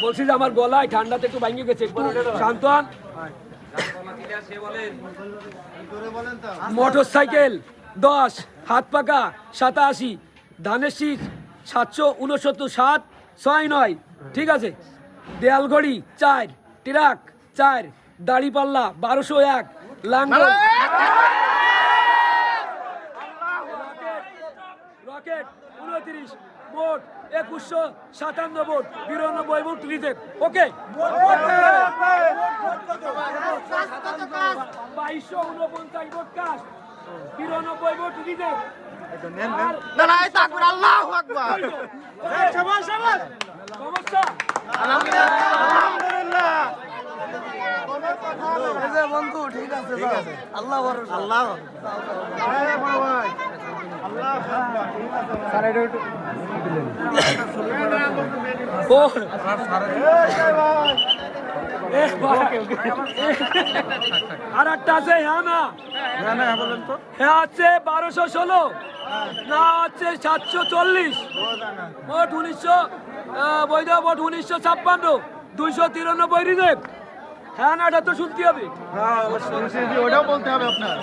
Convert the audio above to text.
বলছি যে আমার গলায় ঠান্ডাতে একটু ভাঙে গেছে, শান্ত হন। মোটর সাইকেল 10, হাত পাকা 87, ধানের শীষ 769 769, ঠিক আছে। দেয়াল ঘড়ি 4, ট্রাক 4, দাড়ি পাল্লা 1201, লাঙ্গল রকেট 29, মোট 2157 ভোট, 92 ভোট রিজেক্ট। ওকে 2249 ভোট কাস্ট, 92 ভোট রিজেক্ট। আল্লাহু আকবার। সমস্যা বন্ধু ঠিক আছে, আল্লাহ ভরসা। আল্লাহ ও আর একটা আছে, হ্যাঁ না হ্যাঁ আছে 1216, না আছে 740, মোট 1900 বৈধ ভোট 1956, 293 রিজেক্ট। হ্যাঁ না এটা তো শুনতে হবে। ওটাও বলতে হবে আপনার।